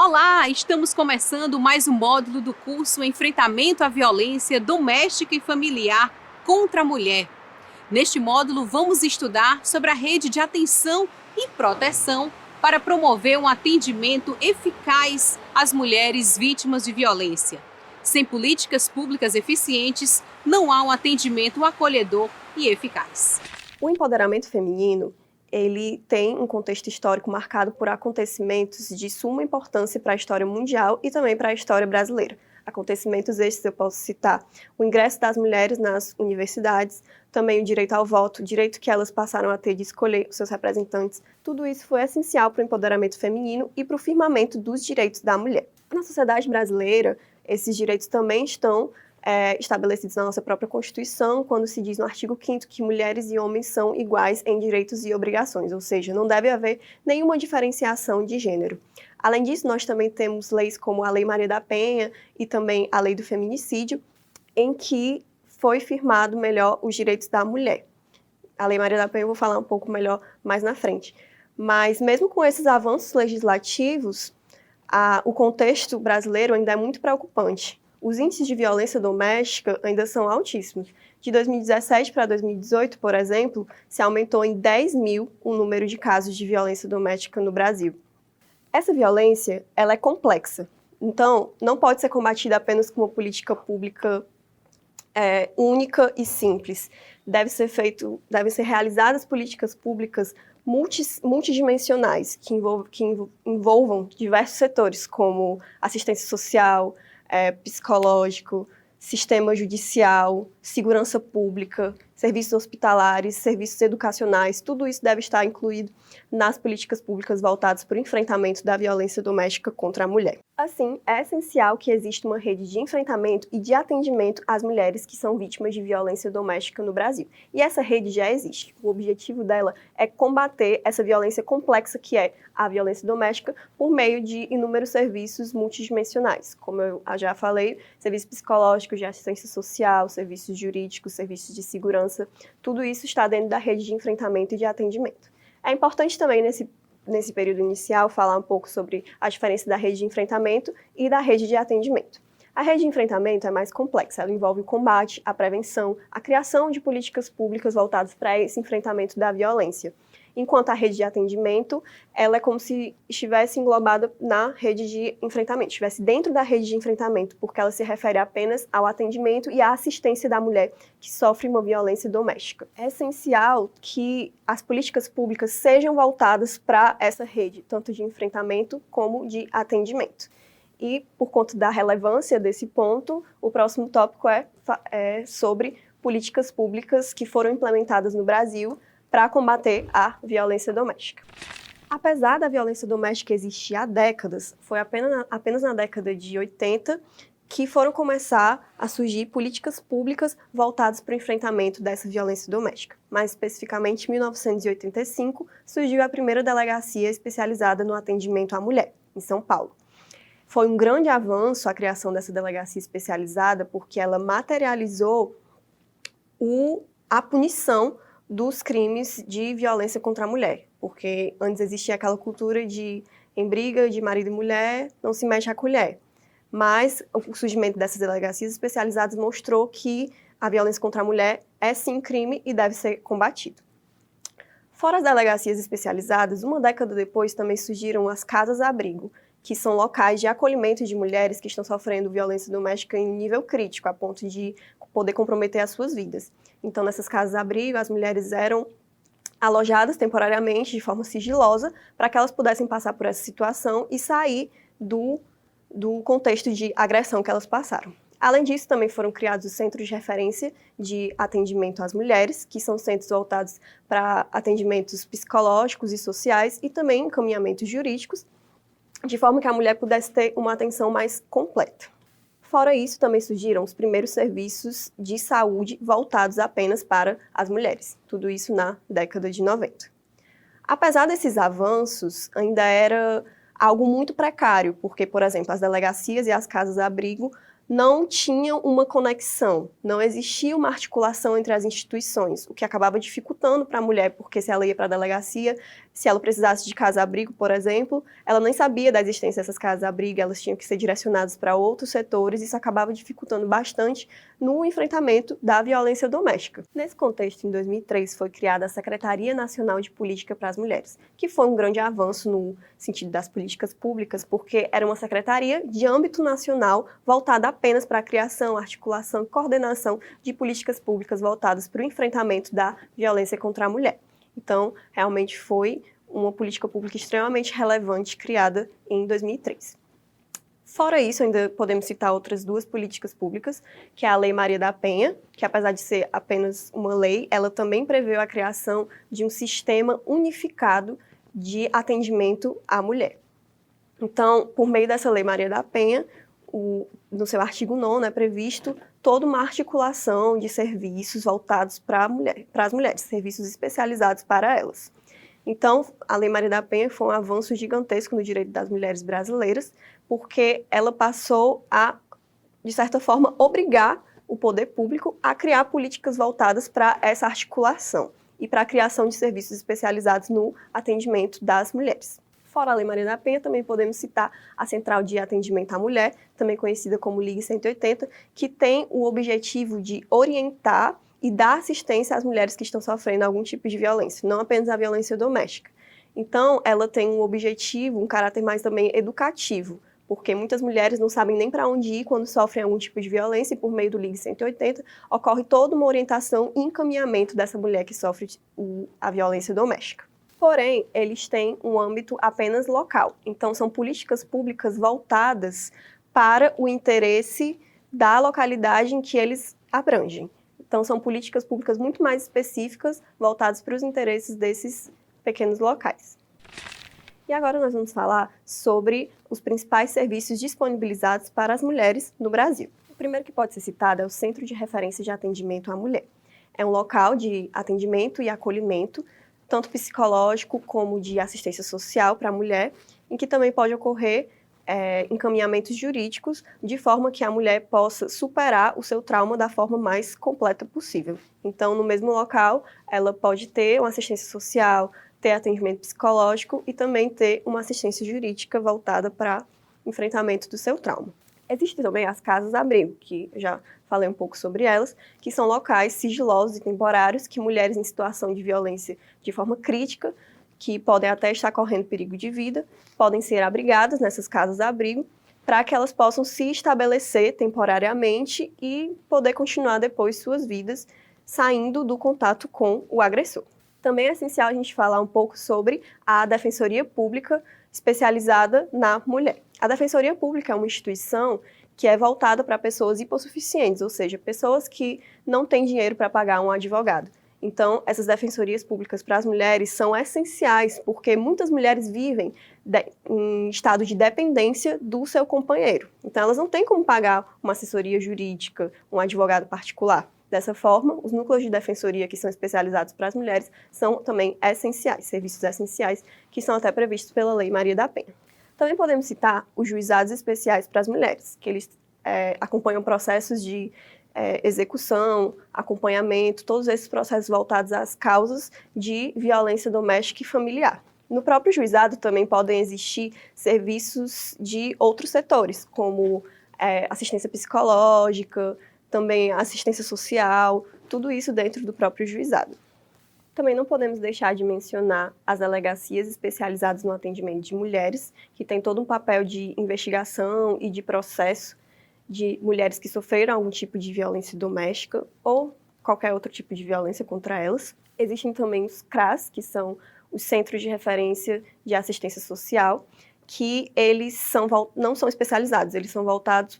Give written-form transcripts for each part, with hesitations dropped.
Olá, estamos começando mais um módulo do curso Enfrentamento à Violência Doméstica e Familiar contra a Mulher. Neste módulo, vamos estudar sobre a rede de atenção e proteção para promover um atendimento eficaz às mulheres vítimas de violência. Sem políticas públicas eficientes, não há um atendimento acolhedor e eficaz. O empoderamento feminino ele tem um contexto histórico marcado por acontecimentos de suma importância para a história mundial e também para a história brasileira. Acontecimentos estes eu posso citar o ingresso das mulheres nas universidades, também o direito ao voto, o direito que elas passaram a ter de escolher os seus representantes. Tudo isso foi essencial para o empoderamento feminino e para o firmamento dos direitos da mulher. Na sociedade brasileira, esses direitos também estão estabelecidos na nossa própria Constituição, quando se diz no artigo 5º que mulheres e homens são iguais em direitos e obrigações, ou seja, não deve haver nenhuma diferenciação de gênero. Além disso, nós também temos leis como a Lei Maria da Penha e também a Lei do Feminicídio, em que foi firmado melhor os direitos da mulher. A Lei Maria da Penha eu vou falar um pouco melhor mais na frente. Mas mesmo com esses avanços legislativos, o contexto brasileiro ainda é muito preocupante. Os índices de violência doméstica ainda são altíssimos. De 2017 para 2018, por exemplo, se aumentou em 10.000 o número de casos de violência doméstica no Brasil. Essa violência, ela é complexa. Então, não pode ser combatida apenas com uma política pública única e simples. Devem ser realizadas políticas públicas multidimensionais, que envolvam diversos setores, como assistência social, psicológico, sistema judicial, segurança pública, serviços hospitalares, serviços educacionais, tudo isso deve estar incluído nas políticas públicas voltadas para o enfrentamento da violência doméstica contra a mulher. Assim, é essencial que exista uma rede de enfrentamento e de atendimento às mulheres que são vítimas de violência doméstica no Brasil. E essa rede já existe. O objetivo dela é combater essa violência complexa que é a violência doméstica por meio de inúmeros serviços multidimensionais. Como eu já falei, serviços psicológicos, de assistência social, serviços jurídicos, serviços de segurança, tudo isso está dentro da rede de enfrentamento e de atendimento. É importante também, nesse período inicial, falar um pouco sobre a diferença da rede de enfrentamento e da rede de atendimento. A rede de enfrentamento é mais complexa, ela envolve o combate, a prevenção, a criação de políticas públicas voltadas para esse enfrentamento da violência. Enquanto a rede de atendimento, ela é como se estivesse englobada na rede de enfrentamento, estivesse dentro da rede de enfrentamento, porque ela se refere apenas ao atendimento e à assistência da mulher que sofre uma violência doméstica. É essencial que as políticas públicas sejam voltadas para essa rede, tanto de enfrentamento como de atendimento. E, por conta da relevância desse ponto, o próximo tópico é sobre políticas públicas que foram implementadas no Brasil para combater a violência doméstica. Apesar da violência doméstica existir há décadas, foi apenas na década de 80 que foram começar a surgir políticas públicas voltadas para o enfrentamento dessa violência doméstica. Mais especificamente, em 1985, surgiu a primeira delegacia especializada no atendimento à mulher, em São Paulo. Foi um grande avanço a criação dessa delegacia especializada, porque ela materializou a punição dos crimes de violência contra a mulher, porque antes existia aquela cultura de, em briga de marido e mulher, não se mexe a colher. Mas o surgimento dessas delegacias especializadas mostrou que a violência contra a mulher é sim crime e deve ser combatido. Fora as delegacias especializadas, uma década depois também surgiram as casas-abrigo, que são locais de acolhimento de mulheres que estão sofrendo violência doméstica em nível crítico, a ponto de poder comprometer as suas vidas. Então, nessas casas-abrigo, as mulheres eram alojadas temporariamente, de forma sigilosa, para que elas pudessem passar por essa situação e sair do contexto de agressão que elas passaram. Além disso, também foram criados os centros de referência de atendimento às mulheres, que são centros voltados para atendimentos psicológicos e sociais e também encaminhamentos jurídicos, de forma que a mulher pudesse ter uma atenção mais completa. Fora isso, também surgiram os primeiros serviços de saúde voltados apenas para as mulheres, tudo isso na década de 90. Apesar desses avanços, ainda era algo muito precário, porque, por exemplo, as delegacias e as casas-abrigo não tinham uma conexão, não existia uma articulação entre as instituições, o que acabava dificultando para a mulher, porque se ela ia para a delegacia, Se ela precisasse de casa-abrigo, por exemplo, ela nem sabia da existência dessas casas-abrigo, elas tinham que ser direcionadas para outros setores, e isso acabava dificultando bastante no enfrentamento da violência doméstica. Nesse contexto, em 2003, foi criada a Secretaria Nacional de Política para as Mulheres, que foi um grande avanço no sentido das políticas públicas, porque era uma secretaria de âmbito nacional voltada apenas para a criação, articulação e coordenação de políticas públicas voltadas para o enfrentamento da violência contra a mulher. Então, realmente foi uma política pública extremamente relevante criada em 2003. Fora isso, ainda podemos citar outras duas políticas públicas, que é a Lei Maria da Penha, que apesar de ser apenas uma lei, ela também prevê a criação de um sistema unificado de atendimento à mulher. Então, por meio dessa Lei Maria da Penha, no seu artigo 9º é previsto toda uma articulação de serviços voltados para as mulheres, serviços especializados para elas. Então, a Lei Maria da Penha foi um avanço gigantesco no direito das mulheres brasileiras, porque ela passou a, de certa forma, obrigar o poder público a criar políticas voltadas para essa articulação e para a criação de serviços especializados no atendimento das mulheres. Fora a Lei Maria da Penha, também podemos citar a Central de Atendimento à Mulher, também conhecida como Ligue 180, que tem o objetivo de orientar e dar assistência às mulheres que estão sofrendo algum tipo de violência, não apenas a violência doméstica. Então, ela tem um objetivo, um caráter mais também educativo, porque muitas mulheres não sabem nem para onde ir quando sofrem algum tipo de violência, e por meio do Ligue 180 ocorre toda uma orientação e encaminhamento dessa mulher que sofre a violência doméstica. Porém, eles têm um âmbito apenas local. Então, são políticas públicas voltadas para o interesse da localidade em que eles abrangem. Então, são políticas públicas muito mais específicas, voltadas para os interesses desses pequenos locais. E agora nós vamos falar sobre os principais serviços disponibilizados para as mulheres no Brasil. O primeiro que pode ser citado é o Centro de Referência de Atendimento à Mulher. É um local de atendimento e acolhimento, tanto psicológico como de assistência social para a mulher, em que também pode ocorrer encaminhamentos jurídicos, de forma que a mulher possa superar o seu trauma da forma mais completa possível. Então, no mesmo local, ela pode ter uma assistência social, ter atendimento psicológico e também ter uma assistência jurídica voltada para enfrentamento do seu trauma. Existem também as casas-abrigo, que eu já falei um pouco sobre elas, que são locais sigilosos e temporários que mulheres em situação de violência de forma crítica, que podem até estar correndo perigo de vida, podem ser abrigadas nessas casas-abrigo para que elas possam se estabelecer temporariamente e poder continuar depois suas vidas saindo do contato com o agressor. Também é essencial a gente falar um pouco sobre a Defensoria Pública especializada na mulher. A Defensoria Pública é uma instituição que é voltada para pessoas hipossuficientes, ou seja, pessoas que não têm dinheiro para pagar um advogado. Então, essas defensorias públicas para as mulheres são essenciais, porque muitas mulheres vivem em estado de dependência do seu companheiro. Então, elas não têm como pagar uma assessoria jurídica, um advogado particular. Dessa forma, os núcleos de defensoria que são especializados para as mulheres são também essenciais, serviços essenciais, que são até previstos pela Lei Maria da Penha. Também podemos citar os juizados especiais para as mulheres, que eles acompanham processos de execução, acompanhamento, todos esses processos voltados às causas de violência doméstica e familiar. No próprio juizado também podem existir serviços de outros setores, como assistência psicológica, também assistência social, tudo isso dentro do próprio juizado. Também não podemos deixar de mencionar as delegacias especializadas no atendimento de mulheres, que têm todo um papel de investigação e de processo de mulheres que sofreram algum tipo de violência doméstica ou qualquer outro tipo de violência contra elas. Existem também os CRAS, que são os Centros de Referência de Assistência Social, que eles não são especializados, eles são voltados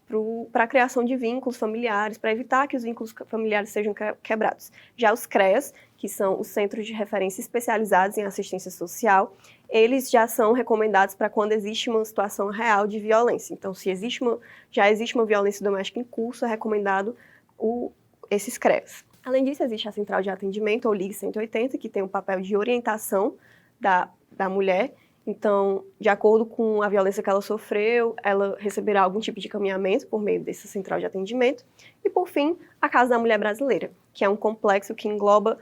para a criação de vínculos familiares, para evitar que os vínculos familiares sejam quebrados. Já os CREAS, que são os Centros de Referência Especializados em Assistência Social, eles já são recomendados para quando existe uma situação real de violência. Então, se já existe uma violência doméstica em curso, é recomendado esses CREAS. Além disso, existe a Central de Atendimento, ou Ligue 180, que tem um papel de orientação da mulher. Então, de acordo com a violência que ela sofreu, ela receberá algum tipo de encaminhamento por meio dessa central de atendimento. E, por fim, a Casa da Mulher Brasileira, que é um complexo que engloba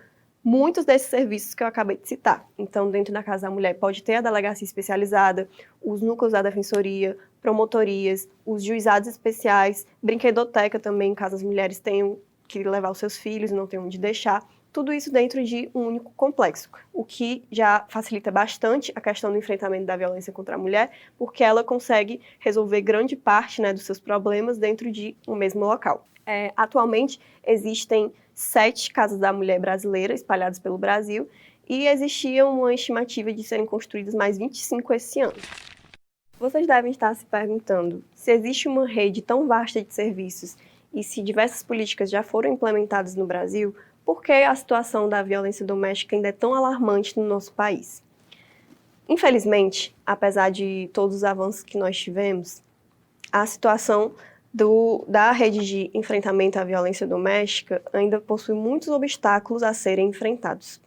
muitos desses serviços que eu acabei de citar. Então, dentro da Casa da Mulher pode ter a delegacia especializada, os núcleos da defensoria, promotorias, os juizados especiais, brinquedoteca também, caso as mulheres tenham que levar os seus filhos e não tenham onde deixar. Tudo isso dentro de um único complexo, o que já facilita bastante a questão do enfrentamento da violência contra a mulher, porque ela consegue resolver grande parte, né, dos seus problemas dentro de um mesmo local. Atualmente, existem 7 casas da mulher brasileira espalhadas pelo Brasil e existia uma estimativa de serem construídas mais 25 esse ano. Vocês devem estar se perguntando se existe uma rede tão vasta de serviços e se diversas políticas já foram implementadas no Brasil, por que a situação da violência doméstica ainda é tão alarmante no nosso país? Infelizmente, apesar de todos os avanços que nós tivemos, a situação da rede de enfrentamento à violência doméstica ainda possui muitos obstáculos a serem enfrentados.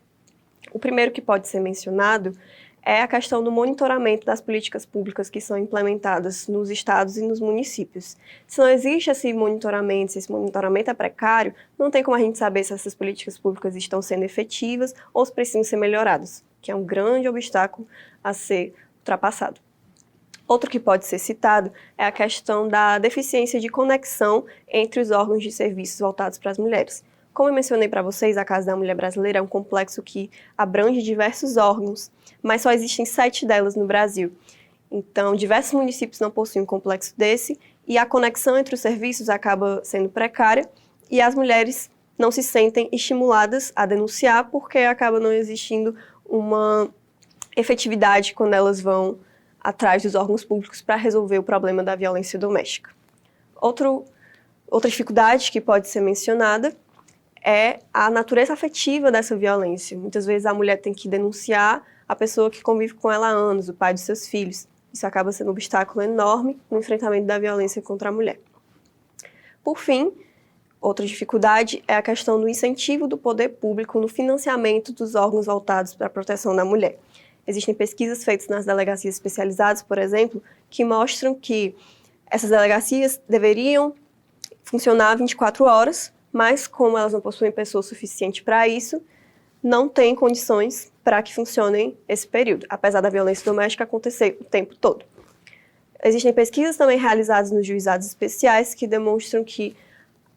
O primeiro que pode ser mencionado é a questão do monitoramento das políticas públicas que são implementadas nos estados e nos municípios. Se não existe esse monitoramento, se esse monitoramento é precário, não tem como a gente saber se essas políticas públicas estão sendo efetivas ou se precisam ser melhoradas, que é um grande obstáculo a ser ultrapassado. Outro que pode ser citado é a questão da deficiência de conexão entre os órgãos de serviços voltados para as mulheres. Como eu mencionei para vocês, a Casa da Mulher Brasileira é um complexo que abrange diversos órgãos, mas só existem 7 delas no Brasil. Então, diversos municípios não possuem um complexo desse e a conexão entre os serviços acaba sendo precária e as mulheres não se sentem estimuladas a denunciar porque acaba não existindo uma efetividade quando elas vão atrás dos órgãos públicos para resolver o problema da violência doméstica. Outra dificuldade que pode ser mencionada é a natureza afetiva dessa violência. Muitas vezes a mulher tem que denunciar a pessoa que convive com ela há anos, o pai dos seus filhos. Isso acaba sendo um obstáculo enorme no enfrentamento da violência contra a mulher. Por fim, outra dificuldade é a questão do incentivo do poder público no financiamento dos órgãos voltados para a proteção da mulher. Existem pesquisas feitas nas delegacias especializadas, por exemplo, que mostram que essas delegacias deveriam funcionar 24 horas, mas como elas não possuem pessoa suficiente para isso, não têm condições para que funcionem esse período, apesar da violência doméstica acontecer o tempo todo. Existem pesquisas também realizadas nos juizados especiais que demonstram que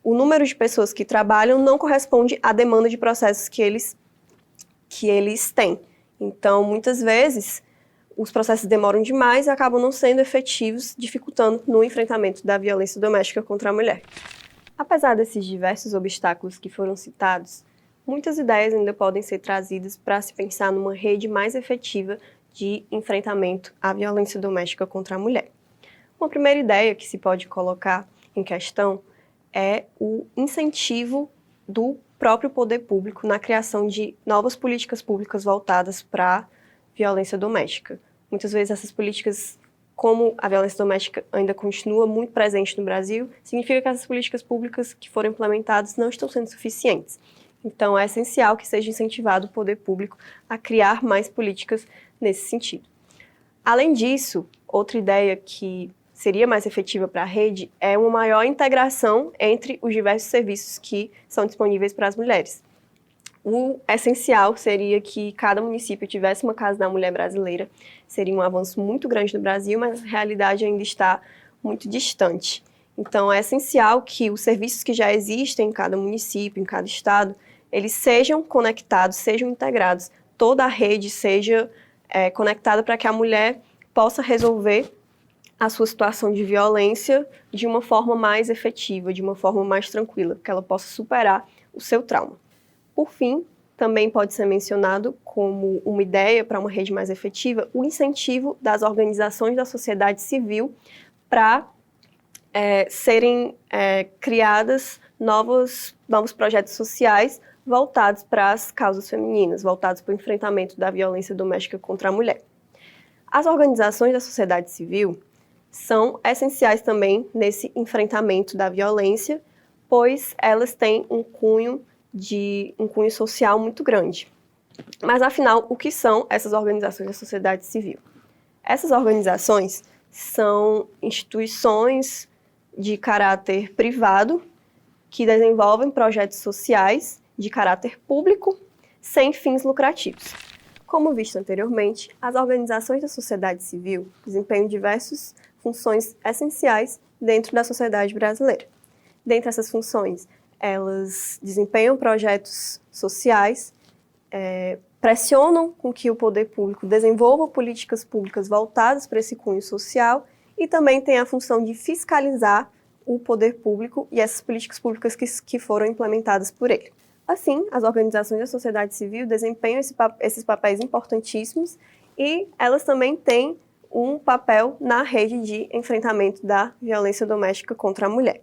o número de pessoas que trabalham não corresponde à demanda de processos que eles têm. Então, muitas vezes, os processos demoram demais e acabam não sendo efetivos, dificultando no enfrentamento da violência doméstica contra a mulher. Apesar desses diversos obstáculos que foram citados, muitas ideias ainda podem ser trazidas para se pensar numa rede mais efetiva de enfrentamento à violência doméstica contra a mulher. Uma primeira ideia que se pode colocar em questão é o incentivo do próprio poder público na criação de novas políticas públicas voltadas para a violência doméstica. Muitas vezes essas políticas, como a violência doméstica ainda continua muito presente no Brasil, significa que essas políticas públicas que foram implementadas não estão sendo suficientes. Então, é essencial que seja incentivado o poder público a criar mais políticas nesse sentido. Além disso, outra ideia que seria mais efetiva para a rede é uma maior integração entre os diversos serviços que são disponíveis para as mulheres. O essencial seria que cada município tivesse uma Casa da Mulher Brasileira. Seria um avanço muito grande no Brasil, mas a realidade ainda está muito distante. Então, é essencial que os serviços que já existem em cada município, em cada estado, eles sejam conectados, sejam integrados, toda a rede seja conectada para que a mulher possa resolver a sua situação de violência de uma forma mais efetiva, de uma forma mais tranquila, que ela possa superar o seu trauma. Por fim, também pode ser mencionado como uma ideia para uma rede mais efetiva o incentivo das organizações da sociedade civil para serem criadas novos projetos sociais voltados para as causas femininas, voltados para o enfrentamento da violência doméstica contra a mulher. As organizações da sociedade civil são essenciais também nesse enfrentamento da violência, pois elas têm um cunho social muito grande. Mas, afinal, o que são essas organizações da sociedade civil? Essas organizações são instituições de caráter privado que desenvolvem projetos sociais de caráter público, sem fins lucrativos. Como visto anteriormente, as organizações da sociedade civil desempenham diversas funções essenciais dentro da sociedade brasileira. Dentre essas funções, elas desempenham projetos sociais, pressionam com que o poder público desenvolva políticas públicas voltadas para esse cunho social e também tem a função de fiscalizar o poder público e essas políticas públicas que foram implementadas por ele. Assim, as organizações da sociedade civil desempenham esses papéis importantíssimos e elas também têm um papel na rede de enfrentamento da violência doméstica contra a mulher.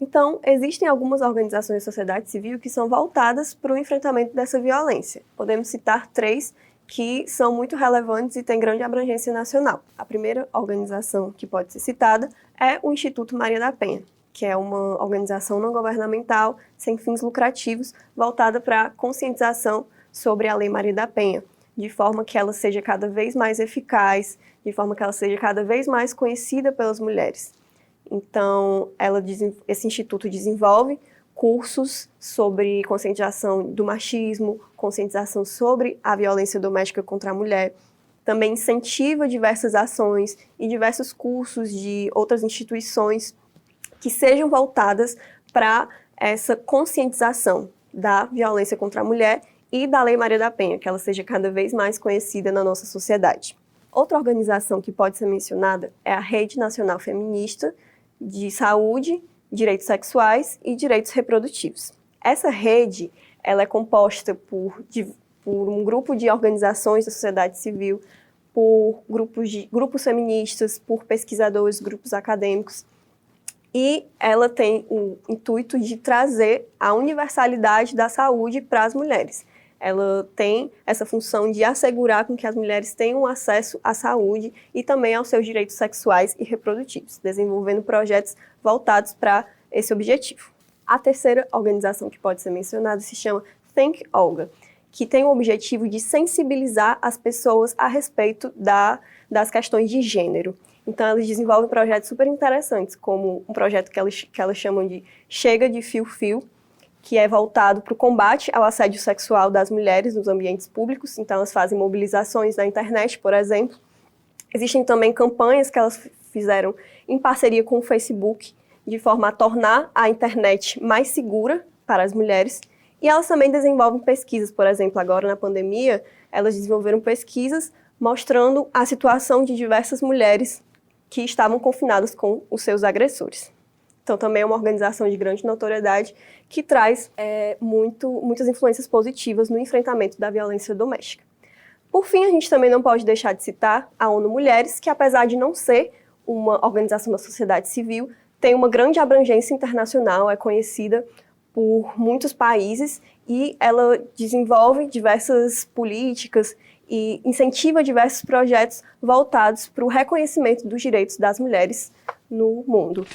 Então, existem algumas organizações da sociedade civil que são voltadas para o enfrentamento dessa violência. Podemos citar 3 que são muito relevantes e têm grande abrangência nacional. A primeira organização que pode ser citada é o Instituto Maria da Penha, que é uma organização não governamental, sem fins lucrativos, voltada para a conscientização sobre a Lei Maria da Penha, de forma que ela seja cada vez mais eficaz, de forma que ela seja cada vez mais conhecida pelas mulheres. Então, esse instituto desenvolve cursos sobre conscientização do machismo, conscientização sobre a violência doméstica contra a mulher, também incentiva diversas ações e diversos cursos de outras instituições que sejam voltadas para essa conscientização da violência contra a mulher e da Lei Maria da Penha, que ela seja cada vez mais conhecida na nossa sociedade. Outra organização que pode ser mencionada é a Rede Nacional Feminista de Saúde, Direitos Sexuais e Direitos Reprodutivos. Essa rede ela é composta por um grupo de organizações da sociedade civil, por grupos feministas, por pesquisadores, grupos acadêmicos, e ela tem o intuito de trazer a universalidade da saúde para as mulheres. Ela tem essa função de assegurar com que as mulheres tenham acesso à saúde e também aos seus direitos sexuais e reprodutivos, desenvolvendo projetos voltados para esse objetivo. A terceira organização que pode ser mencionada se chama Think Olga, que tem o objetivo de sensibilizar as pessoas a respeito das questões de gênero. Então, elas desenvolvem projetos super interessantes, como um projeto que elas chamam de Chega de Fio-Fio, que é voltado para o combate ao assédio sexual das mulheres nos ambientes públicos. Então, elas fazem mobilizações na internet, por exemplo. Existem também campanhas que elas fizeram em parceria com o Facebook, de forma a tornar a internet mais segura para as mulheres. E elas também desenvolvem pesquisas, por exemplo, agora na pandemia, elas desenvolveram pesquisas mostrando a situação de diversas mulheres que estavam confinadas com os seus agressores. Então, também é uma organização de grande notoriedade que traz muitas influências positivas no enfrentamento da violência doméstica. Por fim, a gente também não pode deixar de citar a ONU Mulheres, que apesar de não ser uma organização da sociedade civil, tem uma grande abrangência internacional, é conhecida por muitos países e ela desenvolve diversas políticas e incentiva diversos projetos voltados para o reconhecimento dos direitos das mulheres no mundo.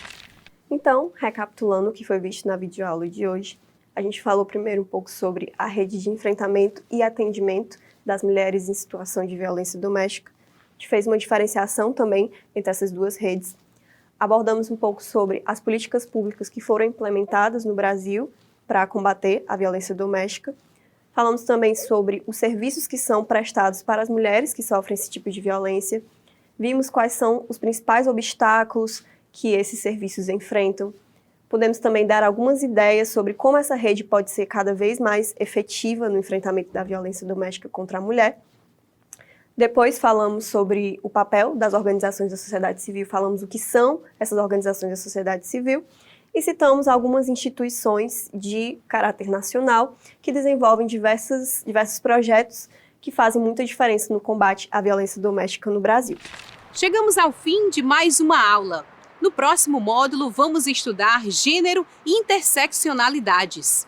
Então, recapitulando o que foi visto na videoaula de hoje, a gente falou primeiro um pouco sobre a rede de enfrentamento e atendimento das mulheres em situação de violência doméstica. A gente fez uma diferenciação também entre essas duas redes. Abordamos um pouco sobre as políticas públicas que foram implementadas no Brasil para combater a violência doméstica. Falamos também sobre os serviços que são prestados para as mulheres que sofrem esse tipo de violência. Vimos quais são os principais obstáculos que esses serviços enfrentam. Podemos também dar algumas ideias sobre como essa rede pode ser cada vez mais efetiva no enfrentamento da violência doméstica contra a mulher. Depois falamos sobre o papel das organizações da sociedade civil, falamos o que são essas organizações da sociedade civil e citamos algumas instituições de caráter nacional que desenvolvem diversos projetos que fazem muita diferença no combate à violência doméstica no Brasil. Chegamos ao fim de mais uma aula. No próximo módulo, vamos estudar gênero e interseccionalidades.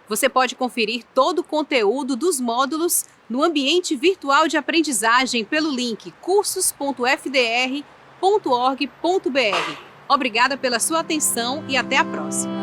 Você pode conferir todo o conteúdo dos módulos no ambiente virtual de aprendizagem pelo link cursos.fdr.org.br. Obrigada pela sua atenção e até a próxima!